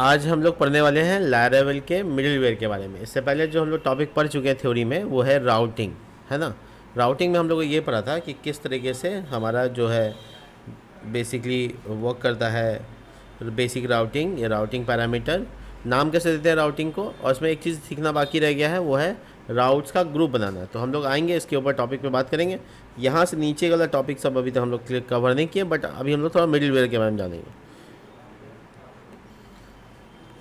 आज हम लोग पढ़ने वाले हैं लैरावेल के मिडिलवेयर के बारे में। इससे पहले जो हम लोग टॉपिक पढ़ चुके हैं थ्योरी में वो है राउटिंग, है ना। राउटिंग में हम लोग को ये पढ़ा था कि किस तरीके से हमारा जो है बेसिकली वर्क करता है बेसिक राउटिंग या राउटिंग पैरामीटर। नाम कैसे देते हैं राउटिंग को, और इसमें एक चीज़ सीखना बाकी रह गया है, वो है राउट्स का ग्रुप बनाना। तो हम लोग आएंगे इसके ऊपर टॉपिक पे बात करेंगे। यहाँ से नीचे वाला टॉपिक सब अभी तक हम लोग कवर नहीं किए, बट अभी हम लोग थोड़ा मिडिलवेयर के बारे में जानेंगे।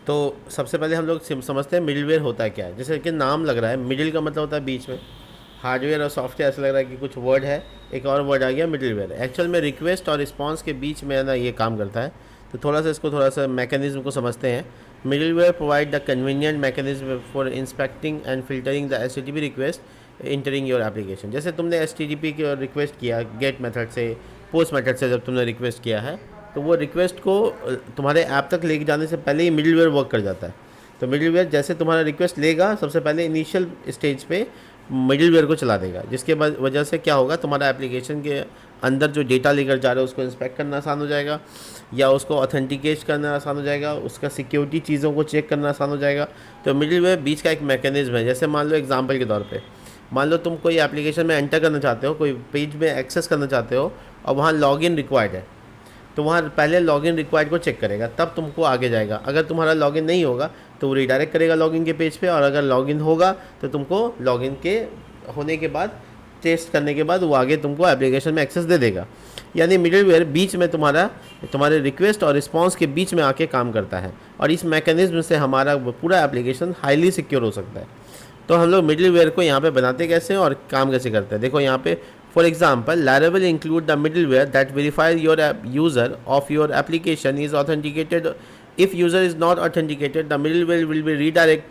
तो सबसे पहले हम लोग समझते हैं मिडिलवेयर होता है क्या है। जैसे कि नाम लग रहा है, मिडिल का मतलब होता है बीच में। हार्डवेयर और सॉफ्टवेयर ऐसा लग रहा है कि कुछ वर्ड है, एक और वर्ड आ गया मिडिलवेयर। एक्चुअल में रिक्वेस्ट और रिस्पांस के बीच में ना ये काम करता है। तो थोड़ा सा मैकेनिज्म को समझते हैं। Middleware provide the convenient mechanism for inspecting and filtering the HTTP request entering your application. जैसे तुमने HTTP की रिक्वेस्ट किया गेट मेथड से, पोस्ट मेथड से जब तुमने रिक्वेस्ट किया है, तो वो रिक्वेस्ट को तुम्हारे ऐप तक लेके जाने से पहले ही मिडिलवेयर वर्क कर जाता है। तो मिडिलवेयर जैसे तुम्हारा रिक्वेस्ट लेगा, सबसे पहले इनिशियल स्टेज पे मिडिलवेयर को चला देगा, जिसके वजह से क्या होगा, तुम्हारा एप्लीकेशन के अंदर जो डेटा लेकर जा रहे हो उसको इंस्पेक्ट करना आसान हो जाएगा, या उसको ऑथेंटिकेट करना आसान हो जाएगा, उसका सिक्योरिटी चीज़ों को चेक करना आसान हो जाएगा। तो मिडिलवेयर बीच का एक मैकेनिज्म है। जैसे मान लो एग्जांपल के तौर पे, मान लो तुम कोई एप्लीकेशन में एंटर करना चाहते हो, कोई पेज में एक्सेस करना चाहते हो और वहाँ लॉगिन रिक्वायर्ड है, तो वहाँ पहले लॉगिन रिक्वायर्ड को चेक करेगा, तब तुमको आगे जाएगा। अगर तुम्हारा लॉगिन नहीं होगा तो वो रिडायरेक्ट करेगा लॉगिन के पेज पे, और अगर लॉगिन होगा तो तुमको लॉगिन के होने के बाद टेस्ट करने के बाद वो आगे तुमको एप्लीकेशन में एक्सेस दे देगा। यानी मिडिलवेयर बीच में तुम्हारे रिक्वेस्ट और रिस्पांस के बीच में आके काम करता है, और इस मैकेनिज्म से हमारा पूरा एप्लीकेशन हाईली सिक्योर हो सकता है। तो हम लोग मिडिलवेयर को यहाँ पे बनाते कैसे और काम कैसे करते हैं, देखो यहाँ पे। For example, Laravel include the middleware that verifies your user of your application is authenticated. If user is not authenticated, the middleware will be redirect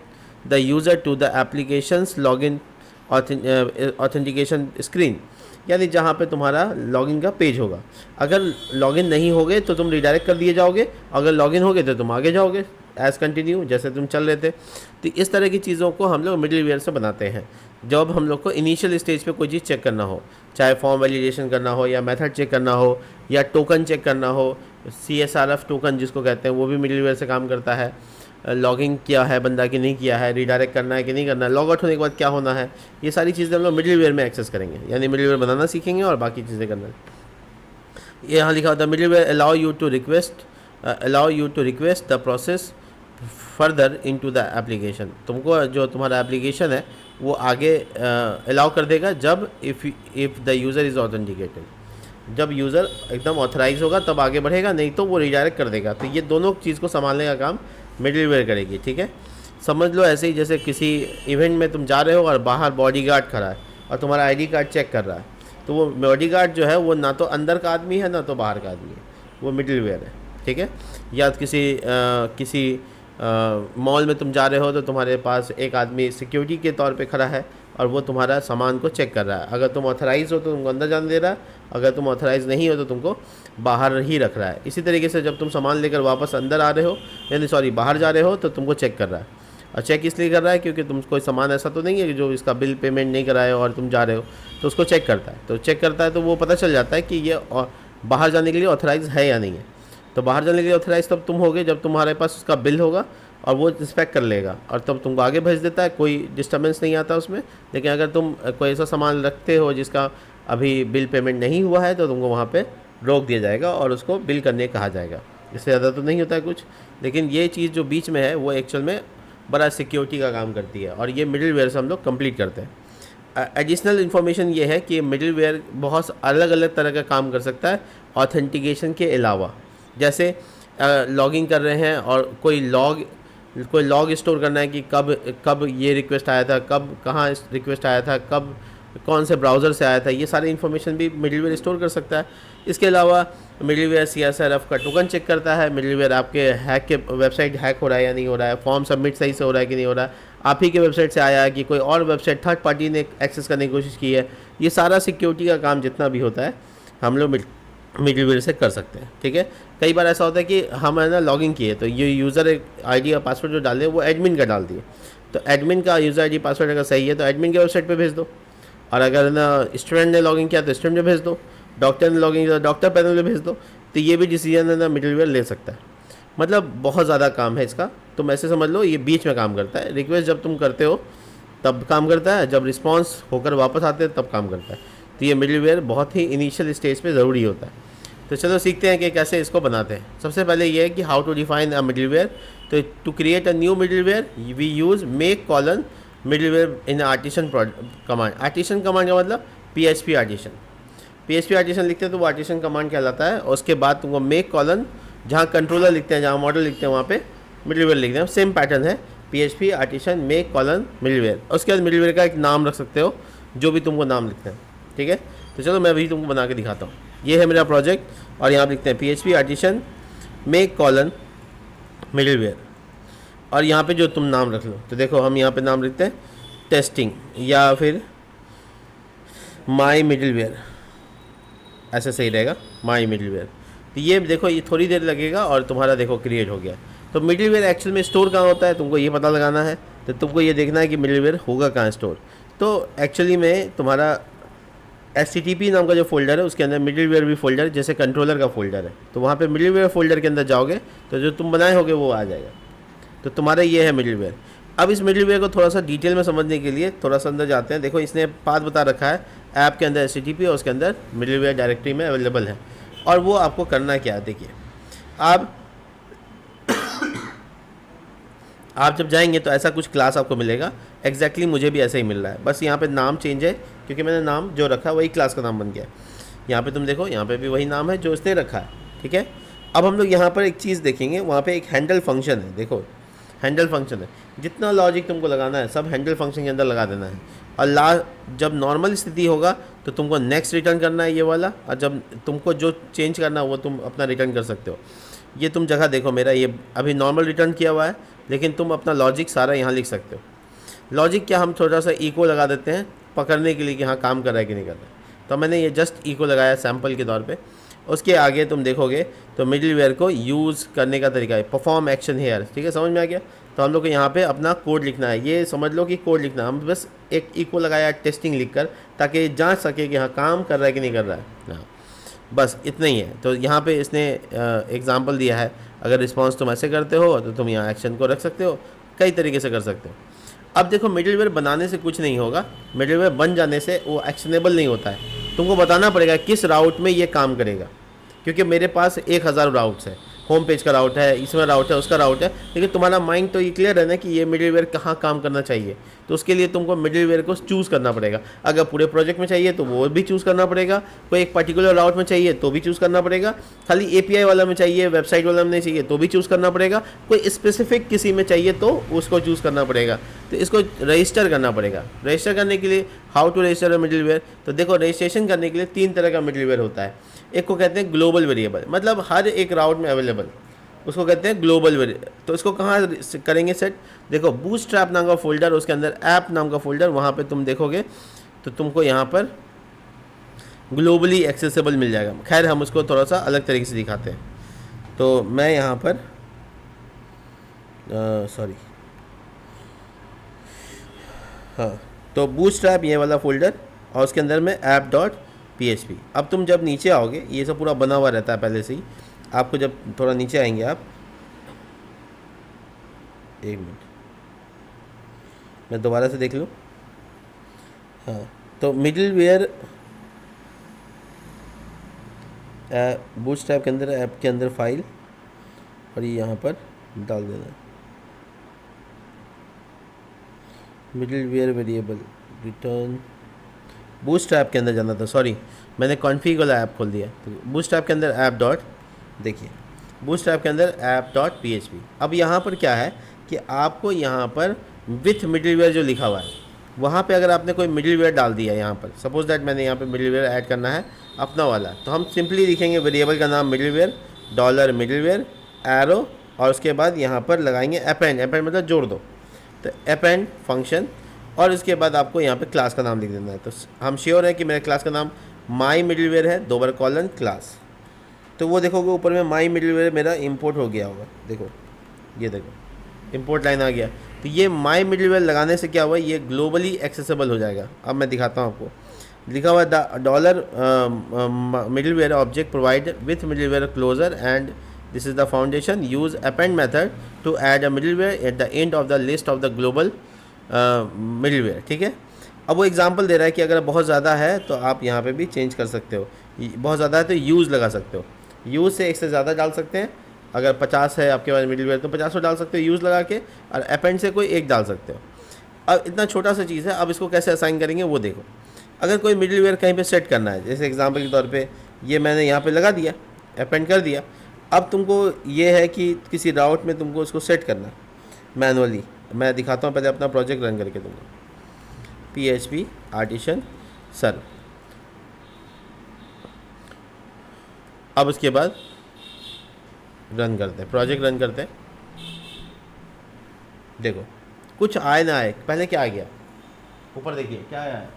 the user to the application's login authentication screen. यानी जहाँ पे तुम्हारा login का page होगा, अगर login नहीं होगे तो तुम रिडायरेक्ट कर दिए जाओगे, अगर लॉगिन होगे तो तुम आगे जाओगे एज कंटिन्यू जैसे तुम चल रहे थे। तो इस तरह की चीज़ों को हम लोग मिडिलवेयर से बनाते हैं। जब हम लोग को इनिशियल स्टेज पे कोई चीज़ चेक करना हो, चाहे फॉर्म वैलिडेशन करना हो, या मेथड चेक करना हो, या टोकन चेक करना हो, CSRF टोकन जिसको कहते हैं, वो भी मिडिलवेयर से काम करता है। लॉगिंग किया है बंदा कि नहीं किया है, रिडायरेक्ट करना है कि नहीं करना है, लॉग आउट होने के बाद क्या होना है, ये सारी चीज़ें हम लोग मिडिलवेयर में एक्सेस करेंगे। यानी मिडिलवेयर बनाना सीखेंगे और बाकी चीज़ें करना है। ये यहाँ लिखा होता है middleware allow you to request the process further into the application. तुमको जो तुम्हारा एप्लीकेशन है वो आगे अलाउ कर देगा जब if the user is authenticated. जब यूज़र एकदम ऑथराइज होगा तब आगे बढ़ेगा, नहीं तो वो रिडायरेक्ट कर देगा। तो ये दोनों चीज़ को संभालने का काम मिडिलवेयर करेगी, ठीक है। समझ लो ऐसे ही जैसे किसी इवेंट में तुम जा रहे हो और बाहर बॉडीगार्ड खड़ा है और तुम्हारा ID कार्ड चेक कर रहा है, तो वो बॉडीगार्ड जो है वो ना तो अंदर का आदमी है ना तो बाहर का आदमी है, वो मिडिलवेयर है, ठीक है। या किसी मॉल में तुम जा रहे हो तो तुम्हारे पास एक आदमी सिक्योरिटी के तौर पे खड़ा है और वो तुम्हारा सामान को चेक कर रहा है। अगर तुम ऑथराइज़ हो तो तुमको अंदर जाने दे रहा है, अगर तुम ऑथराइज़ नहीं हो तो तुमको बाहर ही रख रहा है। इसी तरीके से जब तुम सामान लेकर वापस अंदर आ रहे हो, यानी बाहर जा रहे हो, तो तुमको चेक कर रहा है। और चेक इसलिए कर रहा है क्योंकि तुम कोई सामान ऐसा तो नहीं है कि जो इसका बिल पेमेंट नहीं कराए और तुम जा रहे हो, तो उसको चेक करता है। तो चेक करता है तो वो पता चल जाता है कि ये बाहर जाने के लिए ऑथराइज़ है या नहीं है। तो बाहर जाने के लिए ऑथराइज़ तब तुम होगे जब तुम्हारे पास उसका बिल होगा, और वो इंस्पेक्ट कर लेगा और तब तुमको आगे भेज देता है, कोई डिस्टर्बेंस नहीं आता उसमें। लेकिन अगर तुम कोई ऐसा सामान रखते हो जिसका अभी बिल पेमेंट नहीं हुआ है, तो तुमको वहाँ पे रोक दिया जाएगा और उसको बिल करने कहा जाएगा। इससे ज़्यादा तो नहीं होता है कुछ, लेकिन ये चीज़ जो बीच में है वो एक्चुअल में बड़ा सिक्योरिटी का काम करती है, और ये मिडिलवेयर से हम लोग कंप्लीट करते हैं। एडिशनल इन्फॉर्मेशन ये है कि मिडिलवेयर बहुत अलग अलग तरह का काम कर सकता है ऑथेंटिकेशन के अलावा। जैसे लॉगिंग कर रहे हैं और कोई लॉग स्टोर करना है कि कब ये रिक्वेस्ट आया था, कब कहाँ रिक्वेस्ट आया था, कब कौन से ब्राउज़र से आया था, ये सारी इन्फॉर्मेशन भी मिडिलवेयर स्टोर कर सकता है। इसके अलावा मिडिलवेयर CSRF का टोकन चेक करता है। मिडिलवेयर आपके वेबसाइट हैक हो रहा है या नहीं हो रहा है, फॉर्म सबमिट सही से हो रहा है कि नहीं हो रहा है, आप ही के वेबसाइट से आया है कि कोई और वेबसाइट थर्ड पार्टी ने एक्सेस करने की कोशिश की है, ये सारा सिक्योरिटी का काम जितना भी होता है हम लोग मिडिलवेयर से कर सकते हैं, ठीक है। कई बार ऐसा होता है कि हम है ना लॉगिन किए, तो ये यूज़र ID और पासवर्ड जो डाले वो एडमिन का डाल दिए, तो एडमिन का यूज़र ID पासवर्ड अगर सही है तो एडमिन के वेबसाइट पे भेज दो, और अगर ना स्टूडेंट ने लॉगिन किया तो स्टूडेंट में भेज दो, डॉक्टर ने लॉगिन किया तो डॉक्टर पैनल में भेज दो। तो ये भी डिसीजन है ना मिडिलवेयर ले सकता है। मतलब बहुत ज़्यादा काम है इसका। तुम ऐसे समझ लो ये बीच में काम करता है। रिक्वेस्ट जब तुम करते हो तब काम करता है, जब रिस्पॉन्स होकर वापस आते हैं तब काम करता है। तो ये मिडलवेयर बहुत ही इनिशियल स्टेज पे ज़रूरी होता है। तो चलो सीखते हैं कि कैसे इसको बनाते हैं। सबसे पहले ये है कि how to define a middleware. तो to create a new middleware we use make colon middleware in artisan command. Artisan command का मतलब PHP आर्टिशन। PHP आर्टिशन लिखते हैं तो वो आर्टिशन कमांड कहलाता है। और उसके बाद तुमको मेक कॉलन, जहाँ कंट्रोलर लिखते हैं, जहाँ मॉडल लिखते हैं, वहाँ पे मिडलवेयर लिखते हैं। सेम पैटर्न है, PHP artisan make colon middleware. उसके बाद मिडलवेयर का एक नाम रख सकते हो, जो भी तुमको नाम लिखते हैं, ठीक है। तो चलो मैं अभी तुमको बना के दिखाता हूँ। ये है मेरा प्रोजेक्ट और यहाँ पे लिखते हैं PHP artisan make colon middleware, और यहाँ पे जो तुम नाम रख लो। तो देखो हम यहाँ पे नाम लिखते हैं टेस्टिंग या फिर माई मिडलवेयर, ऐसा सही रहेगा, माई मिडलवेयर। तो ये देखो ये थोड़ी देर लगेगा और तुम्हारा देखो क्रिएट हो गया। तो मिडलवेयर एक्चुअल में स्टोर कहाँ होता है तुमको ये पता लगाना है। तो तुमको ये देखना है कि मिडलवेयर होगा कहाँ स्टोर। तो एक्चुअली में तुम्हारा HTTP नाम का जो फोल्डर है उसके अंदर मिडलवेयर भी फोल्डर है, जैसे कंट्रोलर का फोल्डर है। तो वहाँ पे मिडलवेयर फोल्डर के अंदर जाओगे तो जो तुम बनाए होगे वो आ जाएगा। तो तुम्हारा ये है मिडलवेयर। अब इस मिडलवेयर को थोड़ा सा डिटेल में समझने के लिए थोड़ा सा अंदर जाते हैं। देखो इसने पाथ बता रखा है, ऐप के अंदर HTTP और उसके अंदर मिडलवेयर डायरेक्टरी में अवेलेबल है। और वो आपको करना क्या है, देखिए आप जब जाएंगे तो ऐसा कुछ क्लास आपको मिलेगा। एग्जैक्टली मुझे भी ऐसा ही मिल रहा है, बस यहाँ पे नाम चेंज है क्योंकि मैंने नाम जो रखा वही क्लास का नाम बन गया। यहाँ पे तुम देखो यहाँ पे भी वही नाम है जो इसने रखा है, ठीक है। अब हम लोग यहाँ पर एक चीज़ देखेंगे, वहाँ पे एक हैंडल फंक्शन है। देखो हैंडल फंक्शन है, जितना लॉजिक तुमको लगाना है सब हैंडल फंक्शन के अंदर लगा देना है। और जब नॉर्मल स्थिति होगा तो तुमको नेक्स्ट रिटर्न करना है ये वाला, और जब तुमको जो चेंज करना है वो तुम अपना रिटर्न कर सकते हो। ये तुम जगह देखो, मेरा ये अभी नॉर्मल रिटर्न किया हुआ है, लेकिन तुम अपना लॉजिक सारा यहाँ लिख सकते हो। लॉजिक क्या, हम थोड़ा सा इको लगा देते हैं पकड़ने के लिए कि हाँ काम कर रहा है कि नहीं कर रहा है। तो मैंने ये जस्ट इको लगाया सैम्पल के तौर पे। उसके आगे तुम देखोगे तो मिडलवेयर को यूज़ करने का तरीका है परफॉर्म एक्शन हेयर, ठीक है, समझ में आ गया। तो हम लोग को यहाँ पे अपना कोड लिखना है, ये समझ लो कि कोड लिखना है। हम बस एक इको लगाया टेस्टिंग लिखकर, ताकि जांच सके कि हाँ काम कर रहा है कि नहीं कर रहा है। हाँ बस इतना ही है। तो यहाँ पे इसने एग्जांपल दिया है, अगर रिस्पांस तुम ऐसे करते हो तो तुम यहाँ एक्शन को रख सकते हो, कई तरीके से कर सकते हो। अब देखो मिडलवेयर बनाने से कुछ नहीं होगा, मिडलवेयर बन जाने से वो एक्शनेबल नहीं होता है। तुमको बताना पड़ेगा किस राउट में ये काम करेगा, क्योंकि मेरे पास 1000 राउट्स है, होम पेज का राउट है, इसमें राउट है, उसका राउट है, लेकिन तुम्हारा माइंड तो ये क्लियर है ना कि ये मिडलवेयर कहाँ काम करना चाहिए। तो उसके लिए तुमको मिडलवेयर को चूज़ करना पड़ेगा। अगर पूरे प्रोजेक्ट में चाहिए तो वो भी चूज़ करना पड़ेगा, कोई एक पर्टिकुलर राउट में चाहिए तो भी चूज़ करना पड़ेगा, खाली API वाला में चाहिए, वेबसाइट वाला में नहीं चाहिए तो भी चूज़ करना पड़ेगा, कोई स्पेसिफिक किसी में चाहिए तो उसको चूज़ करना पड़ेगा। तो इसको रजिस्टर करना पड़ेगा। रजिस्टर करने के लिए how to register a middleware, तो देखो रजिस्ट्रेशन करने के लिए 3 तरह का मिडलवेयर होता है। एक को कहते हैं ग्लोबल वेरिएबल, मतलब हर एक राउट में अवेलेबल, उसको कहते हैं ग्लोबल वेरिएबल। तो इसको कहाँ करेंगे सेट, देखो बूटस्ट्रैप नाम का फोल्डर, उसके अंदर ऐप नाम का फोल्डर, वहाँ पे तुम देखोगे तो तुमको यहाँ पर ग्लोबली एक्सेसिबल मिल जाएगा। खैर हम उसको थोड़ा सा अलग तरीके से दिखाते हैं। तो मैं यहाँ पर हाँ, तो बूटस्ट्रैप ये वाला फोल्डर और उसके अंदर में app.php। अब तुम जब नीचे आओगे, ये सब पूरा बना हुआ रहता है पहले से ही। आपको जब थोड़ा नीचे आएंगे आप, एक मिनट मैं दोबारा से देख लूँ। हाँ, तो मिडलवेयर बूटस्ट्रैप के अंदर ऐप के अंदर फाइल, और ये यहाँ पर डाल देना है मिडलवेयर वेरिएबल रिटर्न। बूटस्ट्रैप के अंदर जाना था, सॉरी मैंने कॉन्फ़िग वाला ऐप खोल दिया। तो बूटस्ट्रैप के अंदर ऐप डॉट, देखिए बूटस्ट्रैप के अंदर app.php। अब यहाँ पर क्या है कि आपको यहाँ पर विथ मिडलवेयर जो लिखा हुआ है, वहाँ पे अगर आपने कोई मिडलवेयर डाल दिया यहाँ पर, सपोज दैट मैंने यहाँ पे मिडलवेयर ऐड करना है अपना वाला, तो हम सिंपली लिखेंगे वेरिएबल का नाम मिडलवेयर, डॉलर मिडलवेयर, एरो, और उसके बाद यहाँ पर लगाएंगे अपेंड, अपेंड मतलब जोड़ दो, तो अपेंड फंक्शन, और उसके बाद आपको यहाँ पे क्लास का नाम लिख देना है। तो हम श्योर है कि मेरे क्लास का नाम माई मिडलवेयर है, 2 बार कॉलन क्लास। तो वो देखोगे ऊपर में माई मिडलवेयर मेरा इंपोर्ट हो गया होगा, देखो ये देखो इंपोर्ट लाइन आ गया। तो ये माई मिडलवेयर लगाने से क्या हुआ, ये ग्लोबली एक्सेसिबल हो जाएगा। अब मैं दिखाता हूँ आपको, लिखा हुआ $, middleware object provide with middleware closure and this is the foundation, use append method to add a middleware at the end of the list of the global middleware. ठीक है, अब वो एग्जांपल दे रहा है कि अगर बहुत ज़्यादा है तो आप यहाँ पे भी चेंज कर सकते हो, बहुत ज़्यादा है तो यूज़ लगा सकते हो, यूज़ से एक से ज़्यादा डाल सकते हैं, अगर 50 है आपके पास मिडिलवेयर तो 50 डाल सकते हो यूज़ लगा के, और अपेंड से कोई एक डाल सकते हो। अब इतना छोटा सा चीज़ है, अब इसको कैसे असाइन करेंगे वो देखो। अगर कोई मिडिलवेयर कहीं पे सेट करना है, जैसे एग्जांपल के तौर पे ये मैंने यहाँ पे लगा दिया, अपेंड कर दिया, अब तुमको ये है कि किसी राउट में तुमको उसको सेट करना है मैनुअली। मैं दिखाता हूँ पहले अपना प्रोजेक्ट रन करके तुमको, PHP आर्टिशन सर्व। अब उसके बाद रन करते हैं, प्रोजेक्ट रन करते हैं, देखो कुछ आए ना आए, पहले क्या आ गया ऊपर देखिए क्या आया है,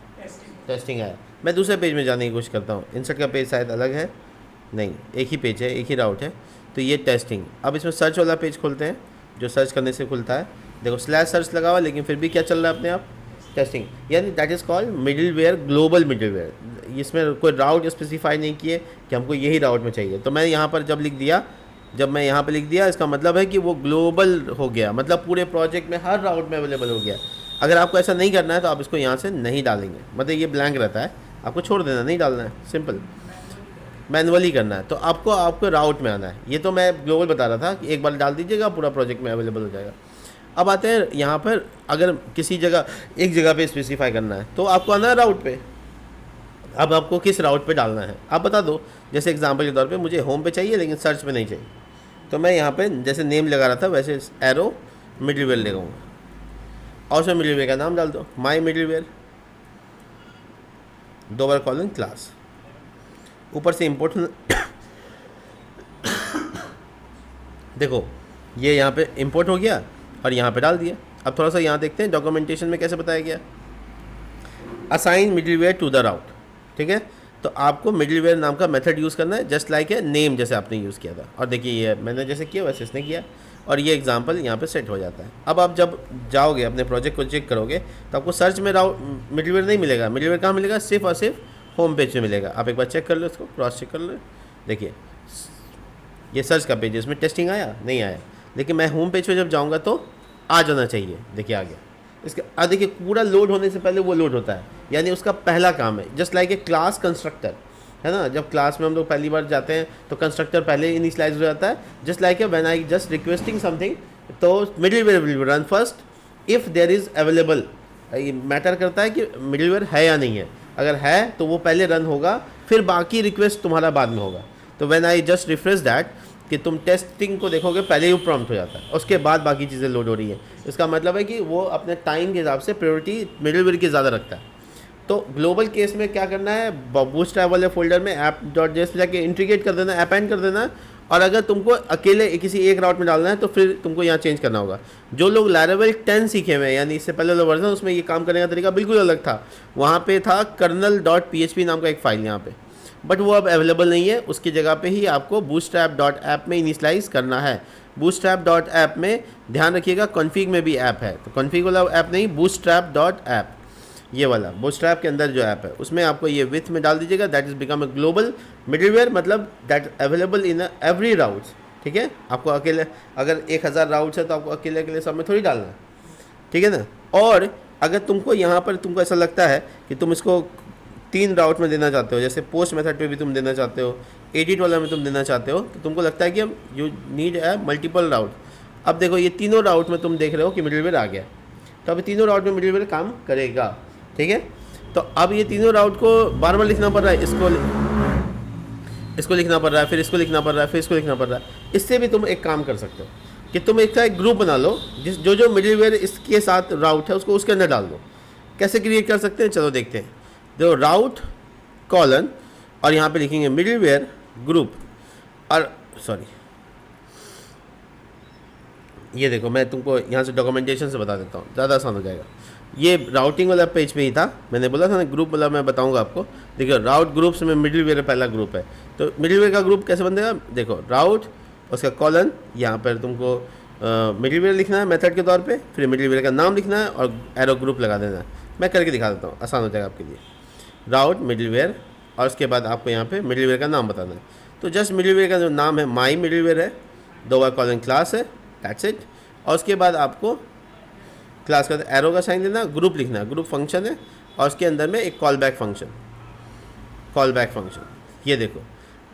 टेस्टिंग आया। मैं दूसरे पेज में जाने की कोशिश करता हूँ, इंसर्ट का पेज शायद अलग है, नहीं एक ही पेज है, एक ही राउट है, तो ये टेस्टिंग। अब इसमें सर्च वाला पेज खोलते हैं जो सर्च करने से खुलता है, देखो स्लैश सर्च लगा हुआ लेकिन फिर भी क्या चल रहा है अपने आप, टेस्टिंग, यानी that is called middleware, global middleware. इसमें कोई राउट स्पेसिफाई नहीं किए कि हमको यही राउट में चाहिए, तो मैं यहाँ पर जब मैं यहाँ पे लिख दिया इसका मतलब है कि वो ग्लोबल हो गया, मतलब पूरे प्रोजेक्ट में हर राउट में अवेलेबल हो गया। अगर आपको ऐसा नहीं करना है तो आप इसको यहाँ से नहीं डालेंगे, मतलब ये ब्लैंक रहता है, आपको छोड़ देना, नहीं डालना है, सिंपल मैनुअली करना है। तो आपको राउट में आना है, ये तो मैं ग्लोबल बता रहा था कि एक बार डाल दीजिएगा पूरा प्रोजेक्ट में अवेलेबल हो जाएगा। अब आते हैं यहाँ पर, अगर किसी जगह एक जगह पे स्पेसिफाई करना है तो आपको आना है राउट पे। अब आपको किस राउट पे डालना है आप बता दो, जैसे एग्जांपल के तौर पे मुझे होम पे चाहिए लेकिन सर्च पे नहीं चाहिए, तो मैं यहाँ पे जैसे नेम लगा रहा था वैसे एरो मिडिलवेयर लगाऊंगा, और उसमें मिडिलवेयर का नाम डाल दो, माई मिडिलवेयर, 2 बार कॉलन क्लास, ऊपर से इम्पोर्ट देखो ये यहाँ पे इंपोर्ट हो गया और यहाँ पे डाल दिया। अब थोड़ा सा यहाँ देखते हैं डॉक्यूमेंटेशन में कैसे बताया गया, असाइन मिडिलवेयर टू द राउट। ठीक है, तो आपको मिडिलवेयर नाम का मेथड यूज़ करना है, जस्ट लाइक ए नेम जैसे आपने यूज़ किया था, और देखिए ये मैंने जैसे किया वैसे इसने किया, और ये एग्जांपल यहाँ पे सेट हो जाता है। अब आप जब जाओगे अपने प्रोजेक्ट को चेक करोगे तो आपको सर्च में मिडिलवेयर नहीं मिलेगा, मिडिलवेयर कहाँ मिलेगा, सिर्फ और सिर्फ होम पेज में मिलेगा। आप एक बार चेक कर लो, इसको क्रॉस चेक कर लो, देखिए ये सर्च का पेज है, इसमें टेस्टिंग आया नहीं आया, लेकिन मैं होम पेज पे जब जाऊंगा तो आ जाना चाहिए, देखिए आ गया। इसका देखिए पूरा लोड होने से पहले वो लोड होता है, यानी उसका पहला काम है, जस्ट लाइक ए क्लास कंस्ट्रक्टर है ना, जब क्लास में हम लोग पहली बार जाते हैं तो कंस्ट्रक्टर पहले इनिशियलाइज हो जाता है, just like a when I just requesting something, तो middleware will run first if there is available. ये मैटर करता है कि मिडिलवेयर है या नहीं है, अगर है तो वो पहले रन होगा, फिर बाकी रिक्वेस्ट तुम्हारा बाद में होगा। तो when I just refresh that कि तुम टेस्टिंग को देखोगे पहले ही वो प्रॉम्प्ट हो जाता है, उसके बाद बाकी चीज़ें लोड हो रही हैं। इसका मतलब है कि वो अपने टाइम के हिसाब से प्रायोरिटी मिडिलवेयर की ज़्यादा रखता है। तो ग्लोबल केस में क्या करना है, बूटस्ट्रैप वाले फोल्डर में app.js पे जाके इंटीग्रेट कर देना, अपेंड कर देना, और अगर तुमको अकेले किसी एक राउट में डालना है तो फिर तुमको यहाँ चेंज करना होगा। जो लोग लैरावेल 10 सीखे हुए हैं, यानी इससे पहले वाला वर्जन, उसमें ये काम करने का तरीका बिल्कुल अलग था। वहाँ पे था kernel.php नाम का एक फ़ाइल यहाँ पे, बट वो अब अवेलेबल नहीं है, उसकी जगह पे ही आपको bootstrap.app में इनिशियलाइज करना है। bootstrap.app में ध्यान रखिएगा config में भी ऐप है, तो config वाला ऐप नहीं, bootstrap.app ये वाला bootstrap के अंदर जो ऐप है उसमें आपको ये विथ में डाल दीजिएगा, that is become a global middleware, मतलब that available in every routes. ठीक है, आपको अकेले अगर 1000 राउट्स है तो आपको अकेले अकेले सब में थोड़ी डालना है, ठीक है ना। और अगर तुमको यहाँ पर तुमको ऐसा लगता है कि तुम इसको 3 राउट में देना चाहते हो, जैसे पोस्ट मेथड पे भी तुम देना चाहते हो, एडिट वाला में तुम देना चाहते हो, तो तुमको लगता है कि हम यू नीड ए मल्टीपल राउट। अब देखो ये तीनों राउट में तुम देख रहे हो कि मिडिलवेयर आ गया, तो अभी तीनों राउट में मिडिलवेयर काम करेगा। ठीक है, तो अब ये तीनों राउट को बार बार लिखना पड़ रहा है, इसको लिखना पड़ रहा है, फिर इसको लिखना पड़ रहा है, फिर इसको लिखना पड़ रहा है। इससे भी तुम एक काम कर सकते हो कि तुम एक ग्रुप बना लो, जो मिडिलवेयर इसके साथ राउट है उसको उसके अंदर डाल दो। कैसे क्रिएट कर सकते हैं, चलो देखते हैं। देखो राउट कॉलन, और यहाँ पे लिखेंगे मिडिलवेयर ग्रुप, और सॉरी ये देखो मैं तुमको यहाँ से डॉक्यूमेंटेशन से बता देता हूँ, ज़्यादा आसान हो जाएगा। ये राउटिंग वाला पेज पे ही था, मैंने बोला था ना ग्रुप वाला मैं बताऊंगा आपको। देखिए राउट ग्रुप्स में मिडिलवेयर पहला ग्रुप है, तो मिडिलवेयर का ग्रुप कैसे बनेगा, देखो राउट उसका कॉलन, यहाँ पर तुमको मिडिलवेयर लिखना है मेथड के तौर पे, फिर मिडिलवेयर का नाम लिखना है और एरो ग्रुप लगा देना है। मैं करके दिखा देता हूँ, आसान हो जाएगा आपके लिए। राउट मिडिलवेयर, और उसके बाद आपको यहाँ पे मिडिलवेयर का नाम बताना है। तो जस्ट मिडिलवेयर का जो नाम है माई मिडिलवेयर है, 2 बार कॉलन क्लास है, दैट्स इट। और उसके बाद आपको क्लास का एरो का साइन देना, ग्रुप लिखना, ग्रुप फंक्शन है, और उसके अंदर में एक call back function, call back function. ये देखो,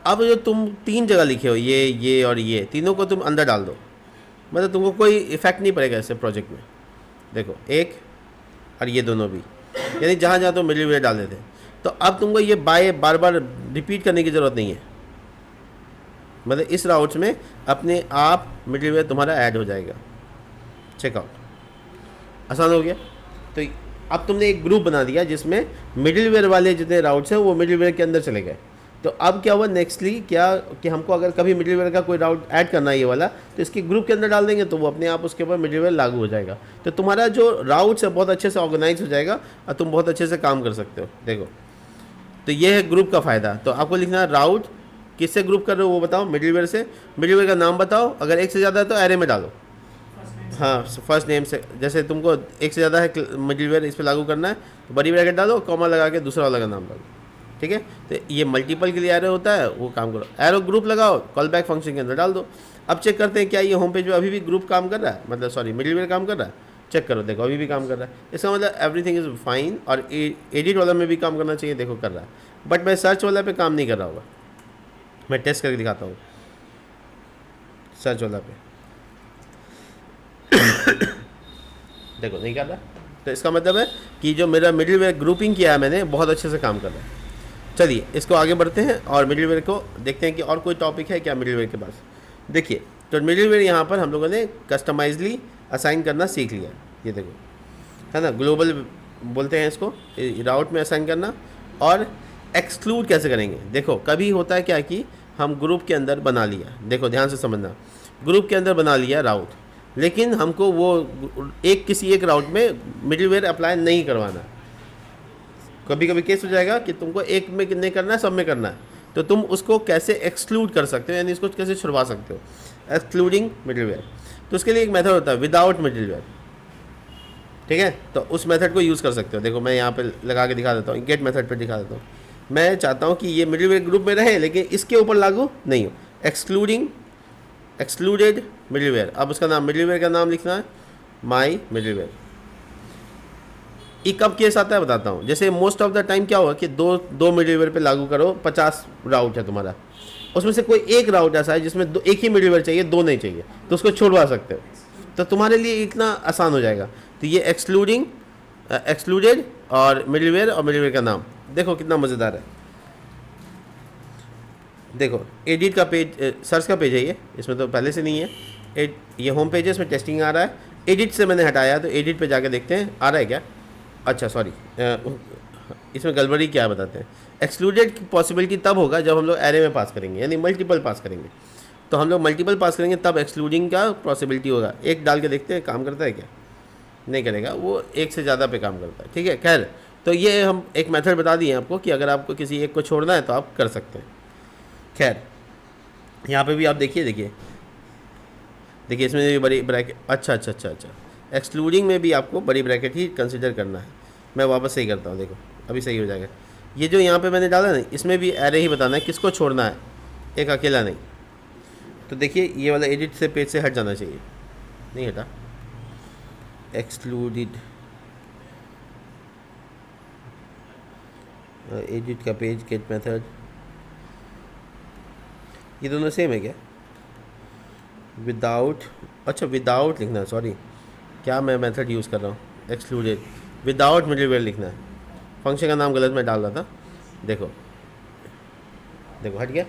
अब जो तुम 3 जगह लिखे हो, ये और ये तीनों को तुम अंदर डाल दो, मतलब तुमको कोई इफेक्ट नहीं पड़ेगा ऐसे प्रोजेक्ट में। देखो एक और ये दोनों भी, यानी जहाँ जहाँ तुम मिडिलवेयर डाल देते, तो अब तुमको ये बार बार रिपीट करने की ज़रूरत नहीं है, मतलब इस राउट्स में अपने आप मिडिलवेयर तुम्हारा ऐड हो जाएगा। चेकआउट, आसान हो गया। तो अब तुमने एक ग्रुप बना दिया जिसमें मिडिलवेयर वाले जितने राउट्स हैं वो मिडिलवेयर के अंदर चले गए। तो अब क्या हुआ नेक्स्टली, क्या कि हमको अगर कभी मिडिलवेयर का कोई राउट ऐड करना है ये वाला, तो इसके ग्रुप के अंदर डाल देंगे तो वो अपने आप उसके ऊपर मिडिलवेयर लागू हो जाएगा। तो तुम्हारा जो राउट्स है बहुत अच्छे से ऑर्गेनाइज हो जाएगा और तुम बहुत अच्छे से काम कर सकते हो। देखो, तो ये है ग्रुप का फ़ायदा। तो आपको लिखना है राउट किससे ग्रुप कर रहे हो वो बताओ, मिडिलवेयर से। मिडिलवेयर का नाम बताओ, अगर एक से ज़्यादा है तो एरे में डालो, हाँ फर्स्ट नेम से। जैसे तुमको एक से ज़्यादा है मिडिलवेयर इस पर लागू करना है तो बड़ी ब्रैकेट डालो, कॉमा लगा के दूसरा वाला का नाम डालो, ठीक है। तो ये मल्टीपल के लिए एरो होता है, वो काम करो। एरो ग्रुप लगाओ, कॉल बैक फंक्शन के अंदर डाल दो। अब चेक करते हैं क्या ये होम पेज में अभी भी ग्रुप काम कर रहा है, मतलब सॉरी मिडिलवेयर काम कर रहा है। चेक करो, देखो अभी भी काम कर रहा है, इसका मतलब एवरीथिंग इज़ फाइन। और एडिट वाला में भी काम करना चाहिए, देखो कर रहा है। बट मैं सर्च वाला पे काम नहीं कर रहा होगा, मैं टेस्ट करके दिखाता हूँ सर्च वाला पे। देखो नहीं कर रहा, तो इसका मतलब है कि जो मेरा मिडिलवेयर ग्रुपिंग किया है मैंने, बहुत अच्छे से काम कर रहा है। चलिए इसको आगे बढ़ते हैं और मिडिलवेयर को देखते हैं कि और कोई टॉपिक है क्या मिडिलवेयर के पास। देखिए, तो मिडिलवेयर यहाँ पर हम लोगों ने कस्टमाइजली असाइन करना सीख लिया। ये देखो, है ना, ग्लोबल बोलते हैं इसको, राउट में असाइन करना। और एक्सक्लूड कैसे करेंगे, देखो कभी होता है क्या कि हम ग्रुप के अंदर बना लिया, देखो ध्यान से समझना, ग्रुप के अंदर बना लिया राउट, लेकिन हमको वो किसी एक राउट में मिडिलवेयर अप्लाई नहीं करवाना। कभी कभी केस हो जाएगा कि तुमको एक में नहीं करना है, सब में करना है, तो तुम उसको कैसे एक्सक्लूड कर सकते हो, यानी इसको कैसे छुड़वा सकते हो, एक्सक्लूडिंग मिडिलवेयर। तो उसके लिए एक मेथड होता है विदाउट मिडिलवेयर, ठीक है। तो उस मेथड को यूज़ कर सकते हो। देखो मैं यहाँ पे लगा के दिखा देता हूँ, गेट मेथड पे दिखा देता हूँ। मैं चाहता हूँ कि ये मिडिलवेयर ग्रुप में रहे लेकिन इसके ऊपर लागू नहीं हो, एक्सक्लूडेड मिडिलवेयर। अब उसका नाम, मिडिलवेयर का नाम लिखना है माई मिडिलवेयर। ये कब केस आता है बताता हूँ। जैसे मोस्ट ऑफ द टाइम क्या होगा कि दो मिडिलवेयर पे लागू करो, 50 राउट है तुम्हारा, उसमें से कोई एक राउट ऐसा है जिसमें एक ही मिडिलवेयर चाहिए, 2 नहीं चाहिए, तो उसको छोड़वा सकते हो। तो तुम्हारे लिए इतना आसान हो जाएगा। तो ये एक्सक्लूडेड और मिडिलवेयर का नाम, देखो कितना मज़ेदार है। देखो एडिट का पेज, सर्च का पेज है ये, इसमें तो पहले से नहीं है। ये होम पेज है, इसमें टेस्टिंग आ रहा है। एडिट से मैंने हटाया, तो एडिट पे जाके देखते हैं आ रहा है क्या। अच्छा सॉरी, इसमें गड़बड़ी क्या है बताते हैं। एक्सक्लूडेड की पॉसिबिलिटी तब होगा जब हम लोग एरे में पास करेंगे, यानी मल्टीपल पास करेंगे। तो हम लोग मल्टीपल पास करेंगे तब एक्सक्लूडिंग का पॉसिबिलिटी होगा। एक डाल के देखते हैं काम करता है क्या, नहीं करेगा, वो एक से ज़्यादा पे काम करता है, ठीक है। खैर, तो ये हम एक मेथड बता दिए आपको कि अगर आपको किसी एक को छोड़ना है तो आप कर सकते हैं। खैर, यहाँ पे भी आप देखिए इसमें भी बड़ी ब्रैकेट, अच्छा, एक्सक्लूडिंग में भी आपको बड़ी ब्रैकेट ही कंसिडर करना है। मैं वापस सही करता हूँ, देखो अभी सही हो जाएगा। ये जो यहाँ पे मैंने डाला ना, इसमें भी एरे ही बताना है किसको छोड़ना है, एक अकेला नहीं। तो देखिए ये वाला एडिट से पेज से हट जाना चाहिए, नहीं हटा, एक्सक्लूडेड, एडिट का पेज, गेट मेथड, ये दोनों सेम है क्या। विदाउट, अच्छा विदाउट लिखना है, सॉरी क्या मैं मेथड यूज़ कर रहा हूँ, एक्सक्लूडेड विदाउट मिडिलवेयर लिखना है। फंक्शन का नाम गलत मैं डाल रहा था, देखो हट गया।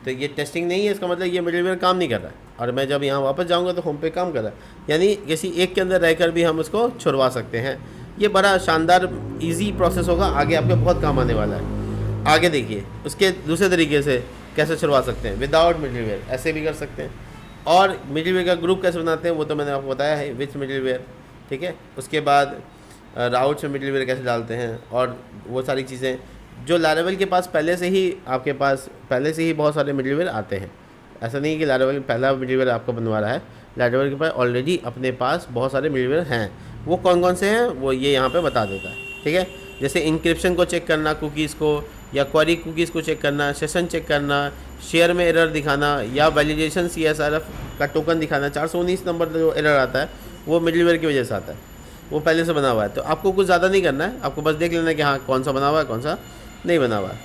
तो ये टेस्टिंग नहीं है, इसका मतलब ये मिडिलवेयर काम नहीं कर रहा है। और मैं जब यहाँ वापस जाऊँगा तो होम पे काम कर रहा है, यानी किसी एक के अंदर रहकर भी हम उसको छुड़वा सकते हैं। ये बड़ा शानदार ईजी प्रोसेस होगा, आगे आपके बहुत काम आने वाला है। आगे देखिए उसके दूसरे तरीके से कैसे छुड़वा सकते हैं, विदाउट मिडिलवेयर, ऐसे भी कर सकते हैं। और मिडिलवेयर का ग्रुप कैसे बनाते हैं वो तो मैंने आपको बताया है, विथ मिडिलवेयर, ठीक है। उसके बाद राउट्स में मिडिलवेयर कैसे डालते हैं, और वो सारी चीज़ें जो लैरावेल के पास पहले से ही, आपके पास पहले से ही बहुत सारे मिडिलवेयर आते हैं। ऐसा नहीं कि लैरावेल पहला मिडिलवेयर आपको बनवा रहा है, लैरावेल के पास ऑलरेडी अपने पास बहुत सारे मिडिलवेयर हैं। वो कौन कौन से हैं वो ये यहाँ पे बता देता है, ठीक है। जैसे इंक्रिप्शन को चेक करना कुकीज़ को, या क्वेरी कुकीज़ को चेक करना, सेशन चेक करना, शेयर में एरर दिखाना या वैलिडेशन CSRF का टोकन दिखाना, 419 नंबर जो एरर आता है वो मिडलवेयर की वजह से आता है, वो पहले से बना हुआ है। तो आपको कुछ ज़्यादा नहीं करना है, आपको बस देख लेना है कि हाँ कौन सा बना हुआ है कौन सा नहीं बना हुआ है।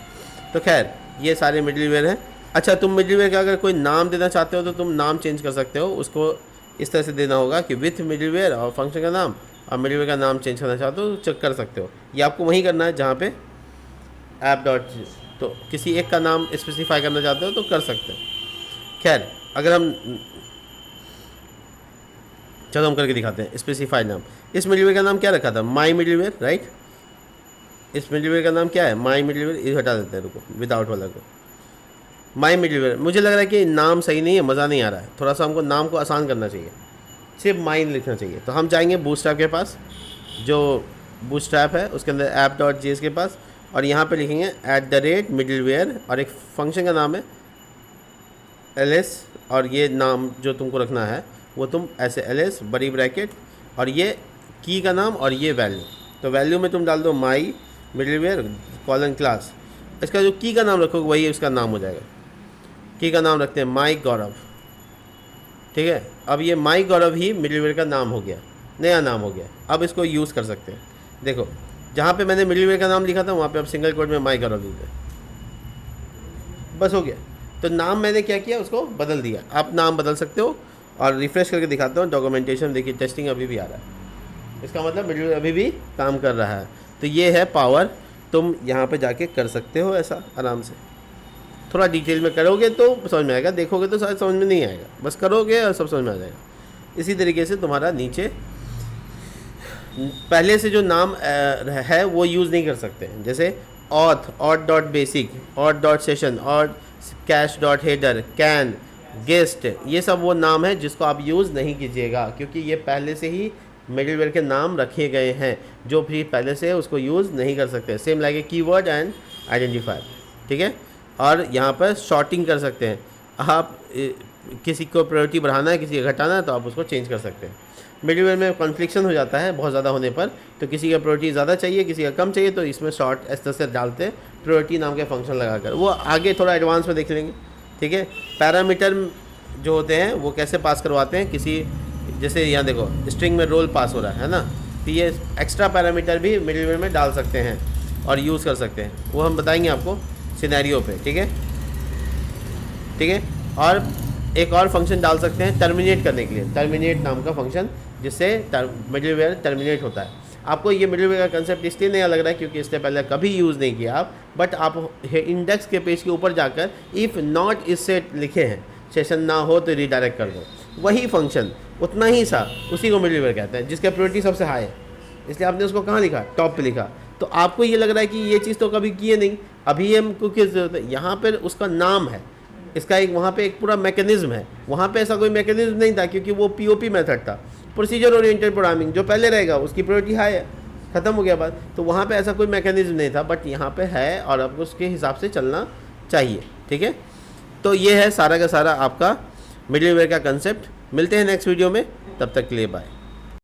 तो खैर ये सारे मिडलवेयर हैं। अच्छा, तुम मिडलवेयर का अगर कोई नाम देना चाहते हो तो तुम नाम चेंज कर सकते हो, उसको इस तरह से देना होगा कि विथ मिडलवेयर और फंक्शन का नाम, और मिडलवेयर का नाम चेंज करना चाहते हो तो चेक कर सकते हो। ये आपको वहीं करना है जहाँ पे ऐप डॉट, तो किसी एक का नाम स्पेसिफाई करना चाहते हो तो कर सकते हो। खैर अगर हम, चलो हम करके दिखाते हैं स्पेसिफाई नाम। इस मिडलवेयर का नाम क्या रखा था, माई मिडलवेयर, राइट। इस मिडलवेयर का नाम क्या है, माई मिडलवेयर। ये हटा देते हैं, रुको, विदाउट वाला को माई मिडलवेयर। मुझे लग रहा है कि नाम सही नहीं है, मज़ा नहीं आ रहा है, थोड़ा सा हमको नाम को आसान करना चाहिए, सिर्फ माई लिखना चाहिए। तो हम जाएंगे बूटस्ट्रैप के पास, जो बूटस्ट्रैप है उसके अंदर app.js के पास, और यहाँ पे लिखेंगे @middleware और एक फंक्शन का नाम है ls, और ये नाम जो तुमको रखना है वो तुम ऐसे ls बड़ी ब्रैकेट और ये की का नाम और ये वैल्यू। तो वैल्यू में तुम डाल दो माई मिडलवेयर कॉलन क्लास, इसका जो की का नाम रखोगे वही उसका नाम हो जाएगा। की का नाम रखते हैं माई गौरव, ठीक है। अब ये माई गौरव ही मिडलवेयर का नाम हो गया, नया नाम हो गया। अब इसको यूज़ कर सकते हैं। देखो जहाँ पे मैंने मिडलवेयर का नाम लिखा था वहाँ पे अब सिंगल कोट में माई गौरव लिख दें, बस हो गया। तो नाम मैंने क्या किया, उसको बदल दिया। आप नाम बदल सकते हो, और रिफ्रेश करके दिखाता हूँ डॉक्यूमेंटेशन, देखिए टेस्टिंग अभी भी आ रहा है, इसका मतलब मिडलवेयर अभी भी काम कर रहा है। तो ये है पावर, तुम यहाँ पे जाके कर सकते हो ऐसा आराम से। थोड़ा डिटेल में करोगे तो समझ में आएगा, देखोगे तो शायद समझ में नहीं आएगा, बस करोगे और सब समझ में आ जाएगा। इसी तरीके से तुम्हारा नीचे पहले से जो नाम है वो यूज़ नहीं कर सकते हैं, जैसे auth.basic, auth.session और cache.header, can, guest, ये सब वो नाम है जिसको आप यूज़ नहीं कीजिएगा, क्योंकि ये पहले से ही मिडलवेयर के नाम रखे गए हैं, जो भी पहले से है उसको यूज़ नहीं कर सकते। Same like a keyword and identifier, ठीक है। और यहाँ पर शॉर्टिंग कर सकते हैं, आप किसी को प्रायोरिटी बढ़ाना है किसी का घटाना है तो आप उसको चेंज कर सकते हैं। मिडलवेयर में कॉन्फ्लिक्शन हो जाता है बहुत ज़्यादा होने पर, तो किसी का प्रायोरिटी ज़्यादा चाहिए किसी का कम चाहिए, तो इसमें शॉर्ट इस तरह से डालते हैं प्रायोरिटी नाम के फंक्शन लगाकर। वो आगे थोड़ा एडवांस में देख लेंगे, ठीक है। पैरामीटर जो होते हैं वो कैसे पास करवाते हैं किसी, जैसे यहाँ देखो स्ट्रिंग में रोल पास हो रहा है ना, तो ये एक्स्ट्रा पैरामीटर भी मिडलवेयर में डाल सकते हैं और यूज़ कर सकते हैं, वो हम बताएंगे आपको सिनेरियो पे, ठीक है, ठीक है। और एक और फंक्शन डाल सकते हैं टर्मिनेट करने के लिए, टर्मिनेट नाम का फंक्शन, जिससे मिडलवेयर टर्मिनेट होता है। आपको ये मिडलवेयर का कंसेप्ट इसलिए नया लग रहा है क्योंकि इससे पहले कभी यूज़ नहीं किया आप, बट आप इंडेक्स के पेज के ऊपर जाकर इफ़ नॉट इस सेट लिखे हैं, सेशन ना हो तो रिडायरेक्ट कर दो, वही फंक्शन उतना ही सा, उसी को मिडलवेयर कहते हैं, जिसका प्रायोरिटी सबसे हाई है, इसलिए आपने उसको कहाँ लिखा, टॉप पे लिखा। तो आपको ये लग रहा है कि ये चीज़ तो कभी किए नहीं, अभी हमको किस जरूरत है, यहाँ पर उसका नाम है, इसका एक वहाँ पे एक पूरा मैकेनिज्म है, वहाँ पे ऐसा कोई मैकेनिज्म नहीं था क्योंकि वो POP मेथड था, प्रोसीजर ओरिएंटेड प्रोग्रामिंग, जो पहले रहेगा उसकी प्रायोरिटी हाई है, ख़त्म हो गया बात। तो वहाँ पे ऐसा कोई मैकेनिज्म नहीं था, बट यहाँ पे है और आपको उसके हिसाब से चलना चाहिए, ठीक है। तो ये है सारा का सारा आपका मिडलवेयर का कंसेप्ट। मिलते हैं नेक्स्ट वीडियो में, तब तक के लिए बाय।